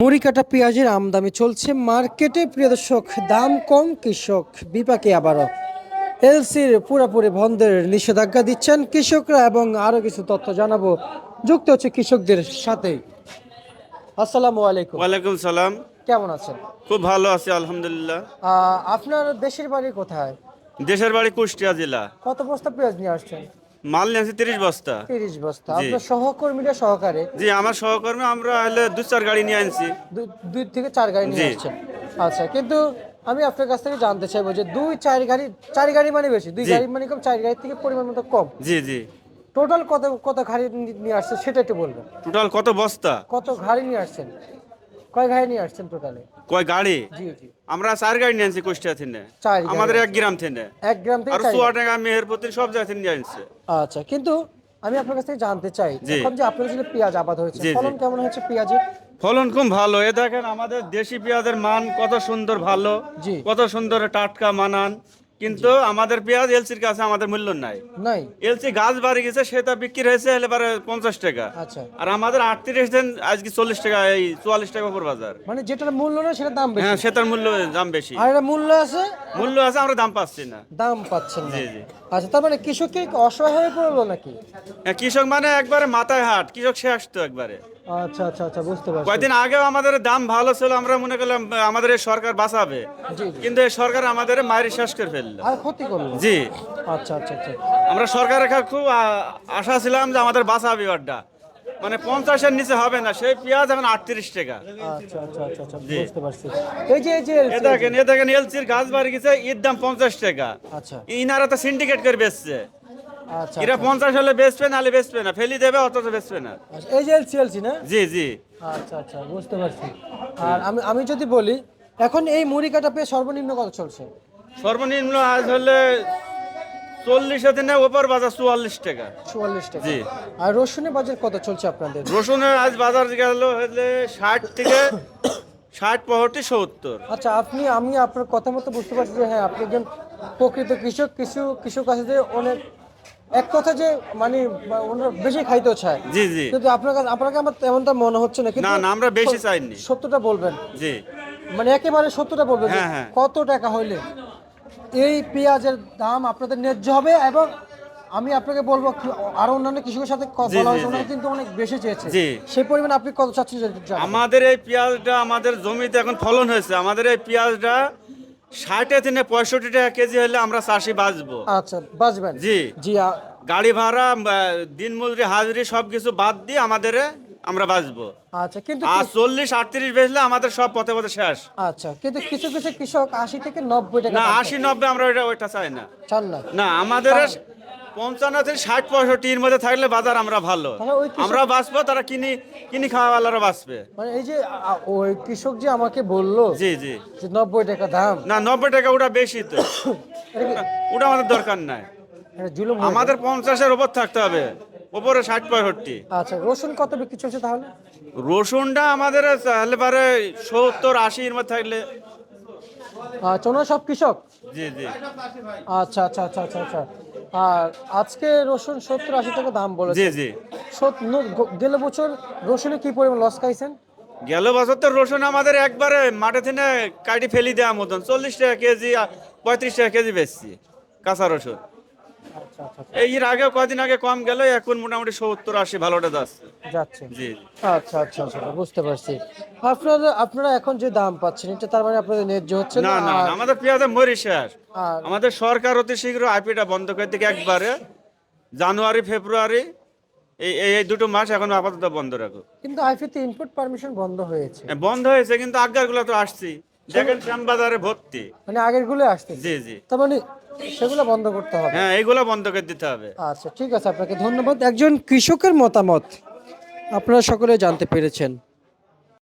মুড়ি কাটা পেঁয়াজের আমদানি চলছে মার্কেটে। প্রিয় দর্শক, দাম কম, কৃষক বিপাকে আবারও। এলসির পুরোপুরি বন্ধের নিষেধাজ্ঞা দিচ্ছেন কৃষকরা এবং আরো কিছু তথ্য জানাবো, যুক্ত হচ্ছে কৃষকদের সাথে। আসসালামু আলাইকুম। ওয়ালাইকুম সালাম। কেমন আছেন? খুব ভালো আছি আলহামদুলিল্লাহ। আপনার দেশের বাড়ি কোথায়? দেশের বাড়ি কুষ্টিয়া জেলা। কত বস্তা পেঁয়াজ নিয়ে আসছেন? মাল নিয়ে আসি 30 বস্তা। 30 বস্তা। জি। আপনার সহকর্মীরা সহকারে? জি, আমার সহকর্মী আমরা হলে 2-4 গাড়ি নিয়ে আনছি। দুই থেকে চার গাড়ি নিয়ে জি। আসছেন। আচ্ছা, কিন্তু আমি আপনার কাছ থেকে জানতে চাইবো যে চার গাড়ি মানে বেশি, দুই জি। গাড়ি মানে কম, চার গাড়ি থেকে পরিমাণ মতো কম। জি জি। টোটাল কত কত গাড়ি নিয়ে আসছেন সেটা একটু বলবেন। টোটাল কত বস্তা? কত গাড়ি নিয়ে আসছেন? কয় গাড়ি নিয়ে আসছেন টোটালে? কয় গাড়ি? জি জি। আমরা 4 গাড়ি নিয়ে আনছি কুষ্টিয়া থেকে। চার গাড়ি। আমাদের 1 গ্রাম থেকে। এক গ্রাম থেকে আর চার গাড়ি। চুয়াডাঙ্গা মেহেরপুর সব জায়গা থেকে নিয়ে আনছে। আচ্ছা, কিন্তু আমি আপনার কাছ থেকে জানতে চাই, জি। এখন যে আপনার যে পেঁয়াজ আবাদ হয়েছে, জি, জি। ফলন কেমন হয়েছে পেঁয়াজের? ফলন খুব ভালো। এ দেখেন আমাদের দেশি পেঁয়াজের মান কত সুন্দর ভালো, জি। কত সুন্দর টাটকা মানান। কিন্তু আমাদের পেঁয়াজ এলসির কাছে আমাদের মূল্য নাই। নাই। এলসি গাছ বাড়ি গেছে, সেটা বিক্রি হয়েছে এবারে 50 টাকা। আচ্ছা, আর আমাদের 38 দিন আজকে 40 টাকা, এই 44 টাকা উপর বাজার। মানে যেটার মূল্য না সেটার দাম বেশি। হ্যাঁ, সেটার মূল্য দাম বেশি। আর এটা মূল্য আছে, মূল্য আছে, আমরা দাম পাচ্ছি না। দাম পাচ্ছেন না। জি জি। আচ্ছা, তার মানে কৃষক কি অসহায় হয়ে পড়লো নাকি? হ্যাঁ, কৃষক মানে একবারে মাথায় হাট, কৃষক শেষ তো একবারে। আচ্ছা আচ্ছা আচ্ছা, বুঝতে পারছি। কয়েকদিন আগেও আমাদের দাম ভালো ছিল, আমরা মনে করলাম আমাদের এই সরকার বাঁচাবে, জি জি। কিন্তু এই সরকার আমাদের মায়ের শেষ করে ফেললো। আর ক্ষতি করলো? জি। আচ্ছা আচ্ছা আচ্ছা আমরা সরকারের কাছে খুব আশা ছিলাম যে আমাদের বাঁচাবে এবারটা, মানে 50-এর নিচে হবে না, সেই পেঁয়াজ এখন 38 টাকা। আচ্ছা আচ্ছা আচ্ছা আচ্ছা, জি। বুঝতে পারছি। এই যে এ দেখেন এলসির গাছ বাড়ি গেছে, এর দাম 50 টাকা। আচ্ছা ইনারা তো সিন্ডিকেট করে বেচছে। আচ্ছা এরা আচ্ছা, 50 হলে বেচবে, নাহলে বেচবে না, ফেলি দেবে, অথচ বেচবে না। আচ্ছা, এই যে এলসি না? জি জি। আচ্ছা আচ্ছা, বুঝতে পারছি। আর আমি আমি যদি বলি, এখন এই মুড়ি কাটা পেয়ে সর্বনিম্ন কত চলছে? সর্বনিম্ন আজ হলে 40 দিনে ওপর বাজার 44 টাকা। 44 টাকা। জি। আর রসুনের বাজার কত চলছে আপনাদের? রসুনের আজ বাজার গেল হলে 60 থেকে 60, 65, 70। আচ্ছা, আমি আপনার কথা মতো বুঝতে পারছি যে হ্যাঁ, আপনি একজন প্রকৃত কৃষক। কিছু কৃষক আছে যে অনেক, এক কথা যে মানে ওনারা বেশি খাইতেও চায়। জি জি। কিন্তু আপনাকে আমার তেমনটা মনে হচ্ছে না। কিন্তু না, আমরা বেশি চাইনি। সত্যটা বলবেন, জি। মানে একেবারে সত্যটা বলবেন যে হ্যাঁ, হ্যাঁ। কত টাকা হইলে এই পেঁয়াজের দাম আপনাদের ন্যায্য হবে। এবং আমি আপনাকে বলবো আরো অন্যান্য কৃষকের সাথে জি, বলা জি, হয়েছে, জি। ওনারা কিন্তু অনেক বেশি চেয়েছে। জি। সেই পরিমাণে আপনি কত চাচ্ছেন যদি জানান? আমাদের এই পেঁয়াজটা আমাদের জমিতে এখন ফলন হয়েছে, আমাদের এই পেঁয়াজটা 60 থেকে 65 টাকা কেজি হলে আমরা চাষি বাঁচবো। আচ্ছা, বাঁচবেন। জি। জি গাড়ি ভাড়া, দিন মজুরি, হাজিরি সবকিছু বাদ দিয়ে আমাদের আমরা বাঁচবো। আচ্ছা, কিন্তু আর 40-38 বেচলে আমাদের সব পথে পথে শেষ। আচ্ছা, কিন্তু কিছু কিছু কৃষক 80 থেকে 90 টাকা না, দাম 80-90 আমরা ওইটা চাই না। চান না। না, আমাদের 55 থেকে 60-65 এর মধ্যে থাকলে বাজার আমরা ভালো, তাহলে ওই কৃষক- আমরা বাঁচবো, তারা কিনি কিনি খাওয়াওয়ালারা বাঁচবে। মানে এই যে ওই কৃষক যে আমাকে বললো জি জি। যে 90 টাকা দাম, না, 90 টাকা ওটা বেশি তো। এটা কি ওটা আমাদের দরকার নাই। এটা জুলুম হয়ে আমাদের যায়? 50-এর উপর থাকতে হবে, উপরে 60-65। আচ্ছা, রসুন কত বিক্রি চলছে তাহলে? রসুনটা আমাদের তাহলে পারে 70-80 এর মধ্যে থাকলে। আচ্ছা, ওনারা সব কৃষক? জি জি। আচ্ছা আচ্ছা আচ্ছা আচ্ছা আচ্ছা। আর আজকে রসুন 70-80 টাকা দাম জি বলেছে। জি। গেল বছর রসুনে কি পরিমাণ লস খাইছেন? গেল বছর তো রসুন আমাদের একবারে মাঠে থেকে কাটি ফেলি দেওয়ার মতন 40 টাকা কেজি, 35 টাকা কেজি বেচছি কাঁচা রসুন। আচ্ছা আচ্ছা আচ্ছা, এই এর আগে কয়দিন আগে কম গেল, এখন মোটামুটি 70-80 ভালোটা যাচ্ছে। যাচ্ছে। জি। আচ্ছা আচ্ছা আচ্ছা, বুঝতে পারছি। আপনারা এখন যে দাম পাচ্ছেন, এটা তার মানে আপনাদের ন্যায্য হচ্ছে না না? না না, আমাদের পেঁয়াজের মরি শেষ। আর আমাদের সরকার অতি শীঘ্র আইপিটা বন্ধ করে দিকে একবারে, জানুয়ারি ফেব্রুয়ারি এই এই দুটো মাস এখন আপাতত বন্ধ রাখো। কিন্তু আইফিতে ইনপুট পারমিশন বন্ধ হয়েছে। বন্ধ হয়েছে, কিন্তু আজ্ঞারগুলো তো আসছি, দেখেন শ্যামবাজারে ভর্তি। মানে আগের গুলো আসতেছে। জি জি। তার মানে সেগুলো বন্ধ করতে হবে। হ্যাঁ, এইগুলো বন্ধ করে দিতে হবে। আচ্ছা, ঠিক আছে, আপনাকে ধন্যবাদ। একজন কৃষকের মতামত আপনারা সকলে জানতে পেরেছেন।